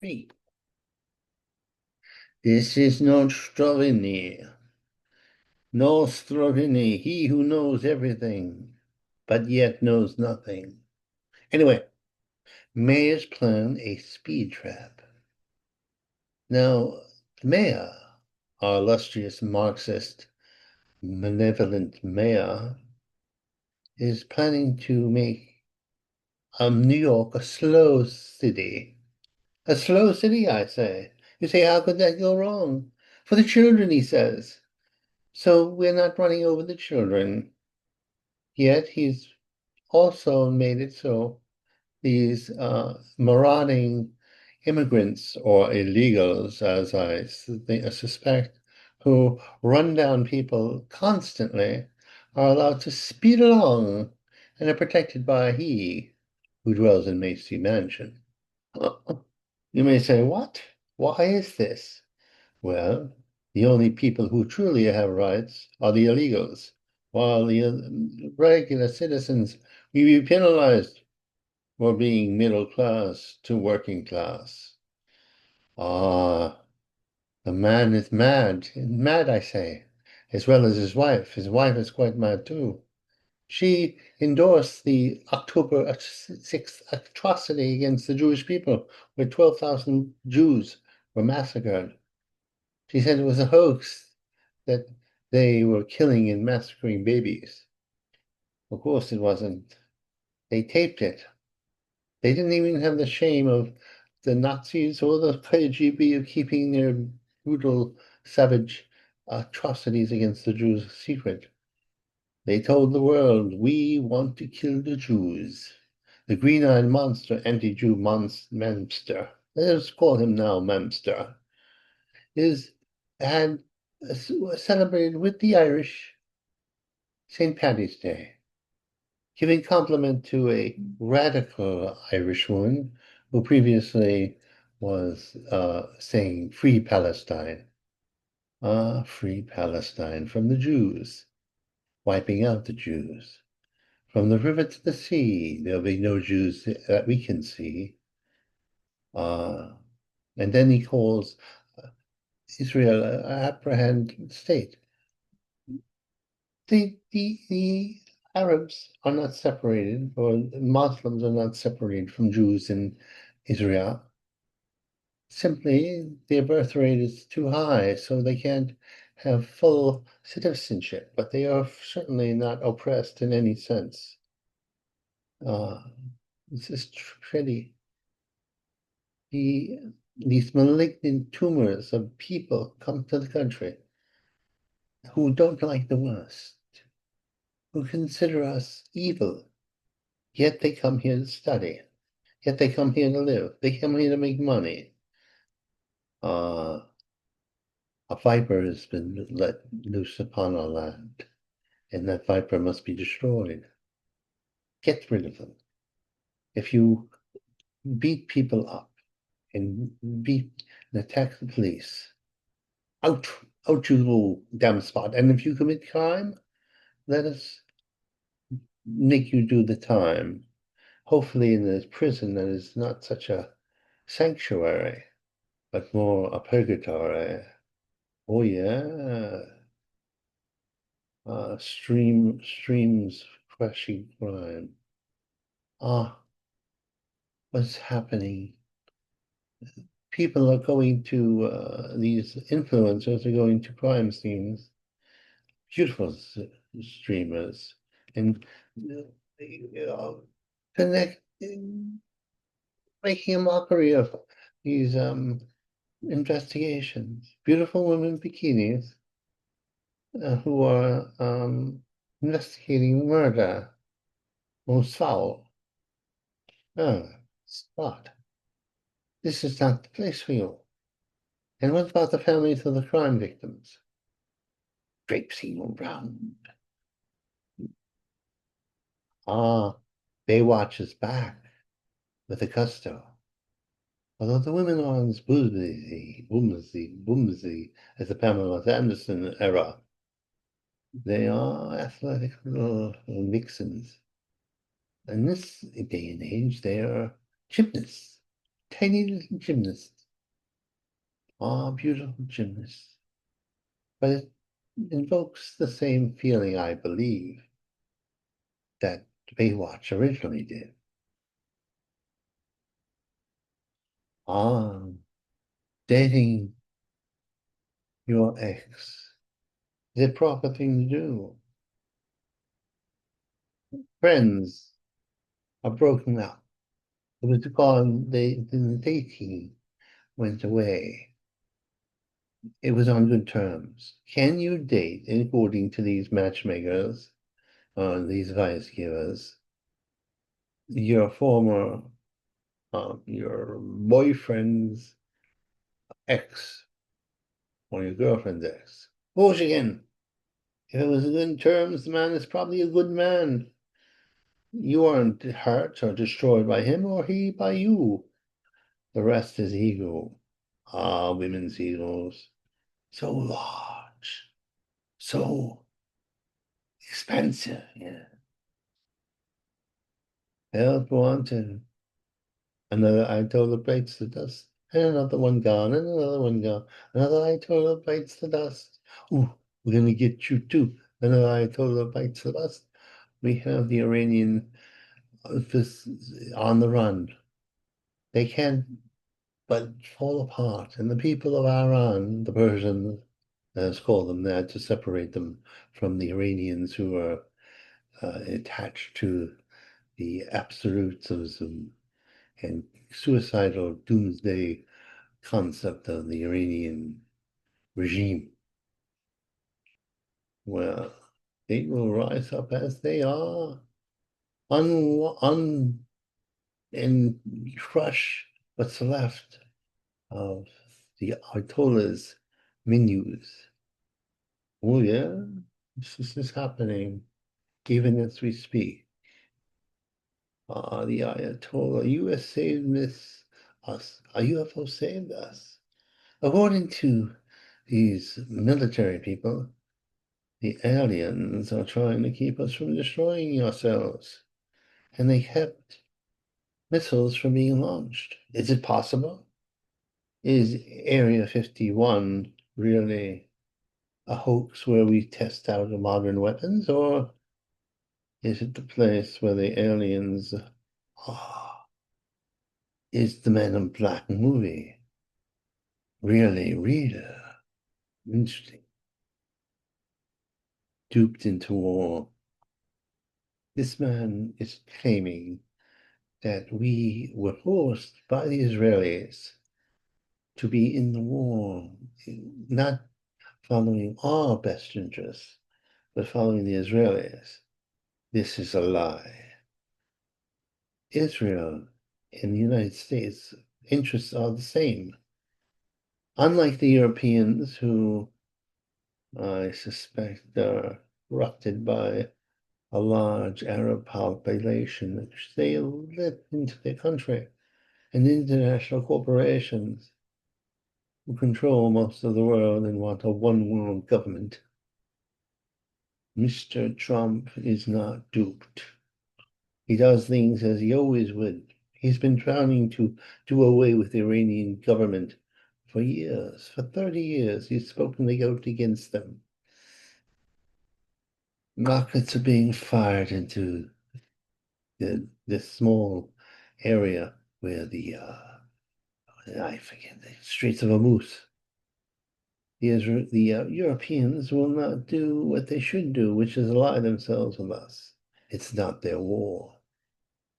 Hey, this is not Strovini. No Strovini, he who knows everything, but yet knows nothing. Anyway, Mayer's plan a speed trap. Now, Mayer, our illustrious Marxist, malevolent Mayer, is planning to make New York a slow city. A slow city, I say. You say, how could that go wrong? For the children, he says. So we're not running over the children. Yet he's also made it so these marauding immigrants or illegals, as I suspect, who run down people constantly, are allowed to speed along and are protected by he who dwells in Macy Mansion. You may say, what? Why is this? Well, the only people who truly have rights are the illegals, while the regular citizens will be penalized for being middle class to working class. Ah, the man is mad, mad, I say, as well as his wife. His wife is quite mad too. She endorsed the October 6th atrocity against the Jewish people, where 12,000 Jews were massacred. She said it was a hoax that they were killing and massacring babies. Of course it wasn't. They taped it. They didn't even have the shame of the Nazis or the KGB of keeping their brutal, savage atrocities against the Jews secret. They told the world, we want to kill the Jews. The green-eyed monster, anti-Jew Memster, let's call him now Memster, is had celebrated with the Irish St. Paddy's Day, giving compliment to a radical Irish woman who previously was saying free Palestine. Ah, free Palestine from the Jews, wiping out the Jews. From the river to the sea, there'll be no Jews that we can see. And then he calls Israel an apprehend state. The Arabs are not separated, or Muslims are not separated from Jews in Israel. Simply, their birth rate is too high, so they can't have full citizenship, but they are certainly not oppressed in any sense. Uh, this is pretty. These malignant tumors of people come to the country who don't like the West, who consider us evil, yet they come here to study, yet they come here to live, they come here to make money. A viper has been let loose upon our land, and that viper must be destroyed. Get rid of them. If you beat people up and beat and attack the police, out, out you go, damn spot. And if you commit crime, let us make you do the time. Hopefully in a prison that is not such a sanctuary, but more a purgatory. Oh yeah. Streams crushing crime. Ah, what's happening? People are going to, these influencers are going to crime scenes, beautiful streamers, and connect, making a mockery of these investigations. Beautiful women in bikinis who are investigating murder. Most foul. Oh, spot. This is not the place for you. And what about the families of the crime victims? Traipsing around. Ah, Baywatch is back with a gusto. Although the women aren't as boomsy as the Pamela Anderson era, they are athletic little vixens. In this day and age, they are gymnasts, tiny little gymnast. Ah, beautiful gymnast. But it invokes the same feeling, I believe, that Baywatch originally did. Ah, dating your ex. Is it proper thing to do? Friends are broken up. It was gone, the dating went away. It was on good terms. Can you date, according to these matchmakers, these advice givers, your former, your boyfriend's ex or your girlfriend's ex? Bullshit again. If it was good terms, the man is probably a good man. You aren't hurt or destroyed by him or he by you. The rest is ego. Ah, women's egos. So large, so expensive. Yeah. Help wanted. Another eye told bites the dust. And another one gone, and another one gone. Another eye told bites the dust. Ooh, we're gonna get you too. Another eye told bites the dust. We have the Iranian this on the run. They can't but fall apart. And the people of Iran, the Persians, let's call them that, to separate them from the Iranians who are attached to the absolutism and suicidal doomsday concept of the Iranian regime. Well, they will rise up as they are, and crush what's left of the Ayatollah's menus. Oh yeah, this is happening even as we speak. The Ayatollah, US saved us. A UFO saved us. According to these military people, the aliens are trying to keep us from destroying ourselves, and they kept missiles from being launched. Is it possible? Is Area 51 really a hoax where we test out modern weapons, or is it the place where the aliens is the Man in Black movie really real? Interesting. Duped into war. This man is claiming that we were forced by the Israelis to be in the war, not following our best interests, but following the Israelis. This is a lie. Israel and the United States interests are the same. Unlike the Europeans, who I suspect are corrupted by a large Arab population, which they let into their country, and international corporations who control most of the world and want a one-world government. Mr. Trump is not duped. He does things as he always would. He's been trying to do away with the Iranian government for years. For 30 years, he's spoken out against them. Rockets are being fired into this small area where I forget, the Straits of Hormuz. The Europeans will not do what they should do, which is ally themselves with us. It's not their war.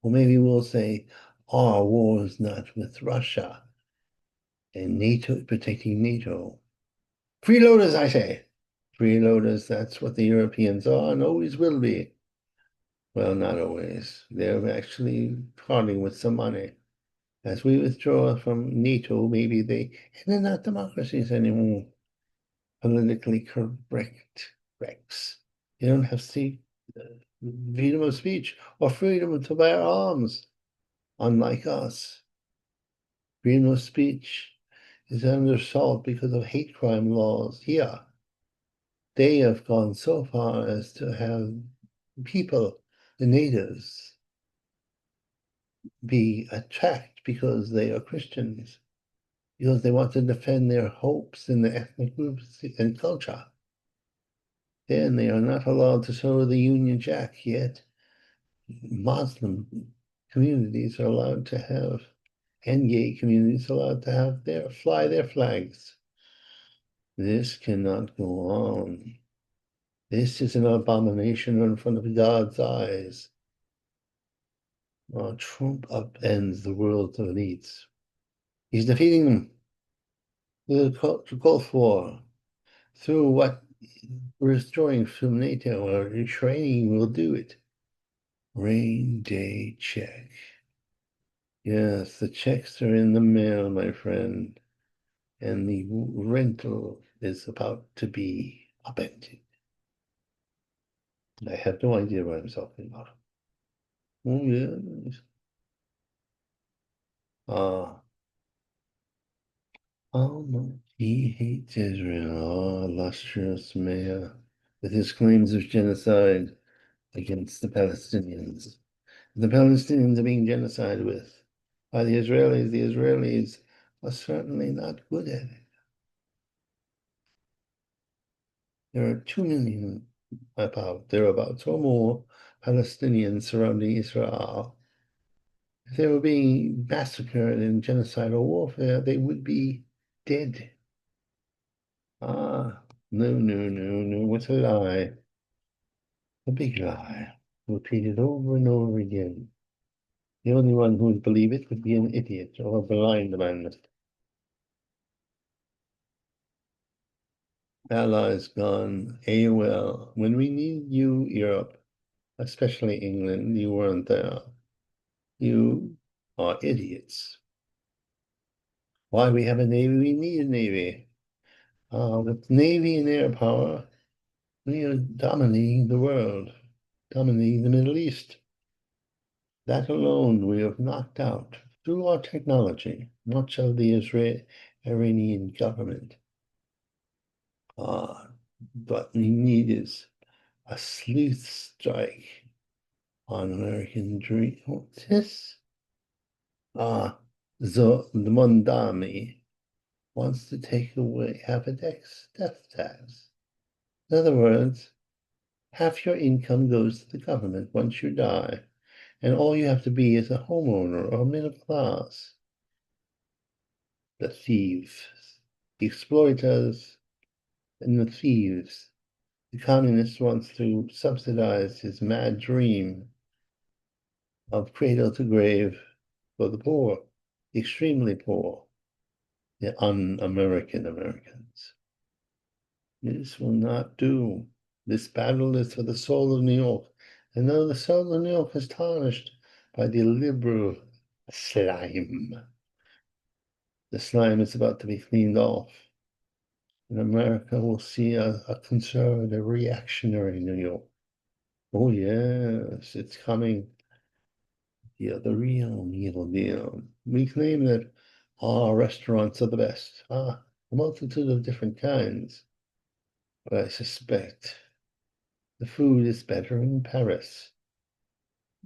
Or maybe we'll say, our war is not with Russia and NATO, protecting NATO. Freeloaders, I say. Freeloaders, that's what the Europeans are and always will be. Well, not always. They're actually parting with some money. As we withdraw from NATO, maybe and they're not democracies anymore. Politically correct Rex. You don't have freedom of speech or freedom to bear arms, unlike us. Freedom of speech is under assault because of hate crime laws here. They have gone so far as to have people, the natives, be attacked because they are Christians, because they want to defend their hopes in the ethnic groups and culture. Then they are not allowed to show the Union Jack yet. Muslim communities are allowed to have, and gay communities are allowed to have fly their flags. This cannot go on. This is an abomination in front of God's eyes. Trump upends the world's elites. He's defeating them through the Gulf War, through what we're destroying from NATO, or training will do it. Rain day check. Yes, the checks are in the mail, my friend, and the rental is about to be upended. I have no idea what I'm talking about. Oh, yes. Ah, how much he hates Israel, illustrious mayor, with his claims of genocide against the Palestinians. The Palestinians are being genocided with by the Israelis. The Israelis are certainly not good at it. There are 2 million, about thereabouts, or more Palestinians surrounding Israel. If they were being massacred in genocidal warfare, they would be dead. Ah, no, no, no, no, it's a lie. A big lie. Repeated over and over again. The only one who would believe it would be an idiot or a blind man. Allies gone AOL. When we need you, Europe, especially England, you weren't there. You are idiots. Why we have a navy? We need a navy. With navy and air power, we are dominating the world, dominating the Middle East. That alone we have knocked out through our technology, much of the Iranian government. What we need is a sleuth strike on American dream. What's this? The Mondami wants to take away half a death tax. In other words, half your income goes to the government once you die, and all you have to be is a homeowner or middle class. The thieves, the exploiters, and the thieves. The communist wants to subsidize his mad dream of cradle to grave for the poor, the extremely poor, the un-American Americans. This will not do. This battle is for the soul of New York. And though the soul of New York is tarnished by the liberal slime, the slime is about to be cleaned off. And America will see a conservative, reactionary New York. Oh, yes, it's coming. Yeah, the real deal. We claim that our restaurants are the best. A multitude of different kinds. But I suspect the food is better in Paris.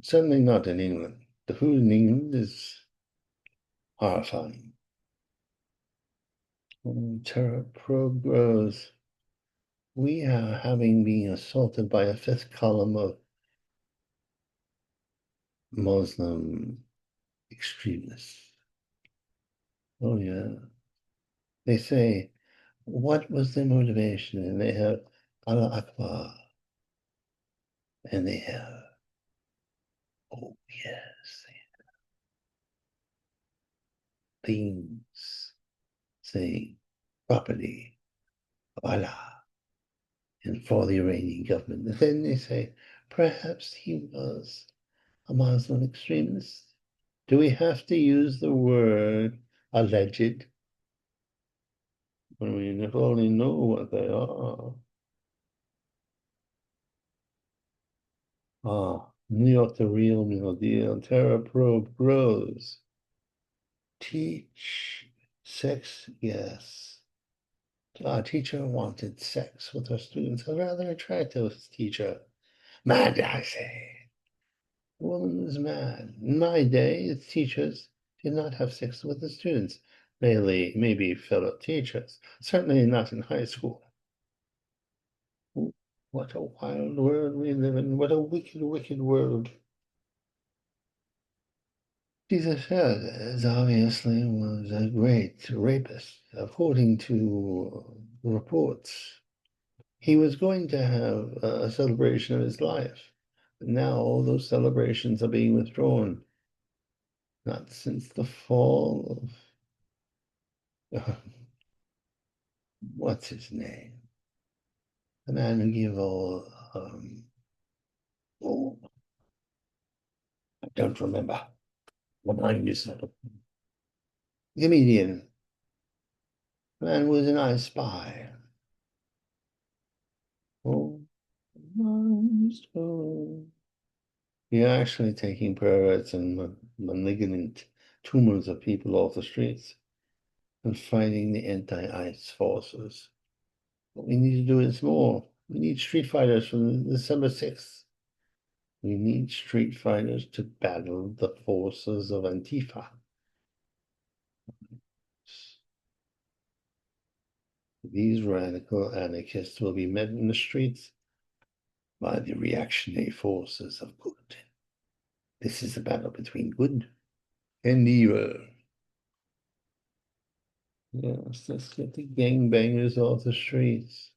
Certainly not in England. The food in England is horrifying. Terror probe grows. We are having been assaulted by a fifth column of Muslim extremists. Oh, yeah. They say, what was their motivation? And they have Allah Akbar. And they have, oh, yes, themes saying property of Allah and for the Iranian government. And then they say, perhaps he was a Muslim extremist. Do we have to use the word alleged? I mean, if only know what they are. New York, the real deal. Terror probe grows. Teach sex, yes. Our teacher wanted sex with her students. A rather attractive teacher. Mad, I say. The woman was mad. In my day, as teachers, did not have sex with the students, maybe fellow teachers, certainly not in high school. What a wild world we live in, what a wicked, wicked world. Jesus Chavez obviously was a great rapist, according to reports. He was going to have a celebration of his life. But now all those celebrations are being withdrawn. Not since the fall of, what's his name? The man who gave all, oh, I don't remember. My mind is not. Comedian. The man who was an I Spy. Oh, you're actually taking perverts and malignant tumors of people off the streets and fighting the anti-ICE forces. What we need to do is more. We need street fighters from December 6th. We need street fighters to battle the forces of Antifa. These radical anarchists will be met in the streets by the reactionary forces of good. This is a battle between good and evil. Yes, let's get the gangbangers off the streets.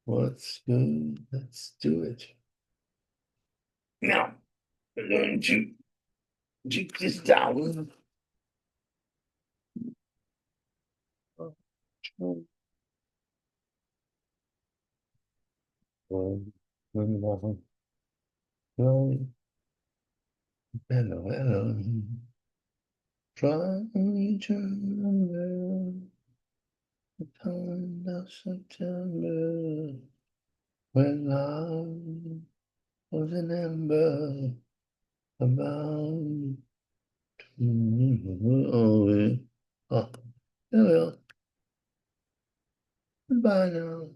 What's good? Let's do it. Now, we're going to take this down. Hello, hello. Try to remember the time of September when I was an ember about. Oh, yeah. Oh, there we are. Goodbye now.